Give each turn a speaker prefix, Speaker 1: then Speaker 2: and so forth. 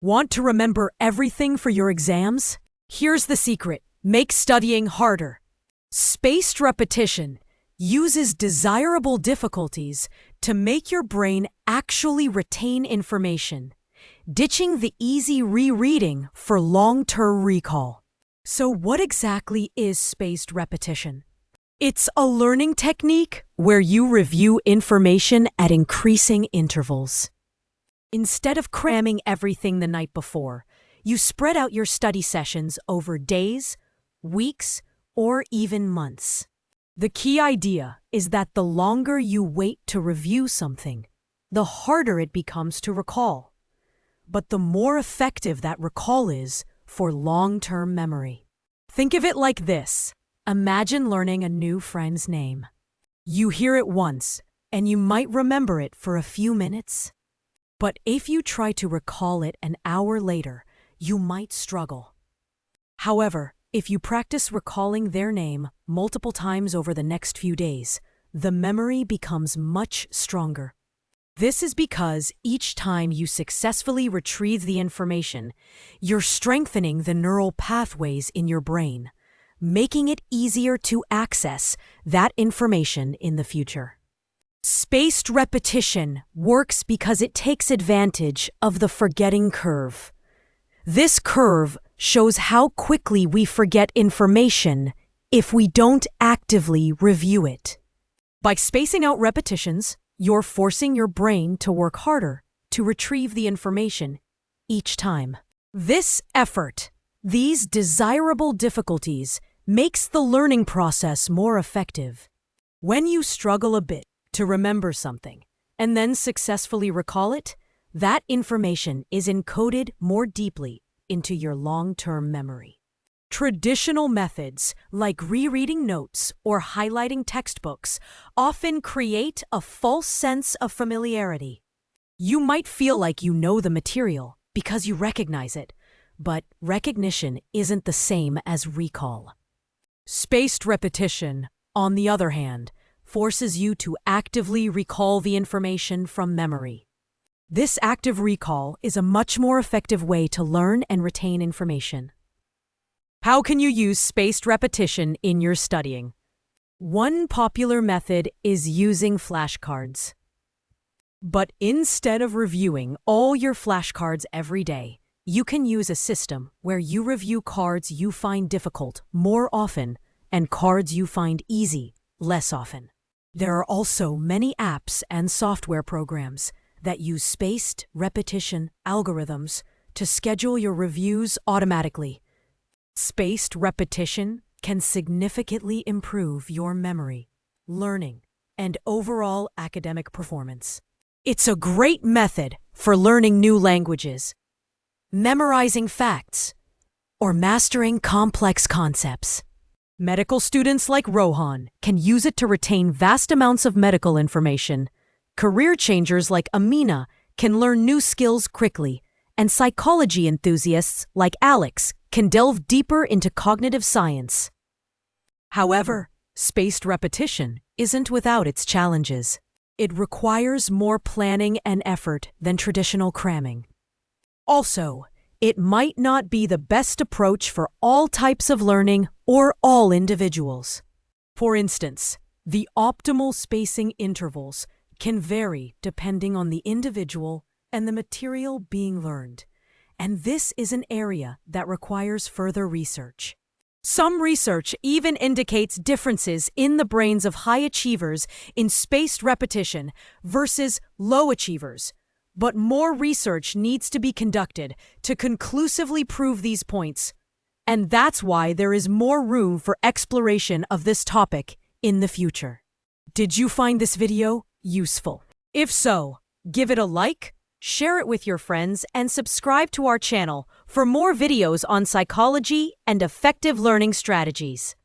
Speaker 1: Want to remember everything for your exams? Here's the secret. Make studying harder. Spaced repetition uses desirable difficulties to make your brain actually retain information, ditching the easy rereading for long-term recall. So what exactly is spaced repetition? It's a learning technique where you review information at increasing intervals. Instead of cramming everything the night before, you spread out your study sessions over days, weeks, or even months. The key idea is that the longer you wait to review something, the harder it becomes to recall. But the more effective that recall is for long-term memory. Think of it like this. Imagine learning a new friend's name. You hear it once, and you might remember it for a few minutes. But if you try to recall it an hour later, you might struggle. However, if you practice recalling their name multiple times over the next few days, the memory becomes much stronger. This is because each time you successfully retrieve the information, you're strengthening the neural pathways in your brain, making it easier to access that information in the future. Spaced repetition works because it takes advantage of the forgetting curve. This curve shows how quickly we forget information if we don't actively review it. By spacing out repetitions, you're forcing your brain to work harder to retrieve the information each time. This effort, these desirable difficulties, makes the learning process more effective. When you struggle a bit to remember something and then successfully recall it, that information is encoded more deeply into your long-term memory. Traditional methods like rereading notes or highlighting textbooks often create a false sense of familiarity. You might feel like you know the material because you recognize it, but recognition isn't the same as recall. Spaced repetition, on the other hand, forces you to actively recall the information from memory. This active recall is a much more effective way to learn and retain information. How can you use spaced repetition in your studying? One popular method is using flashcards. But instead of reviewing all your flashcards every day, you can use a system where you review cards you find difficult more often and cards you find easy less often. There are also many apps and software programs that use spaced repetition algorithms to schedule your reviews automatically. Spaced repetition can significantly improve your memory, learning, and overall academic performance. It's a great method for learning new languages, memorizing facts, or mastering complex concepts. Medical students like Rohan can use it to retain vast amounts of medical information. Career changers like Amina can learn new skills quickly, and psychology enthusiasts like Alex can delve deeper into cognitive science. However, spaced repetition isn't without its challenges. It requires more planning and effort than traditional cramming. Also, it might not be the best approach for all types of learning or all individuals. For instance, the optimal spacing intervals can vary depending on the individual and the material being learned, and this is an area that requires further research. Some research even indicates differences in the brains of high achievers in spaced repetition versus low achievers, but more research needs to be conducted to conclusively prove these points, and that's why there is more room for exploration of this topic in the future. Did you find this video useful? If so, give it a like, share it with your friends, and subscribe to our channel for more videos on psychology and effective learning strategies.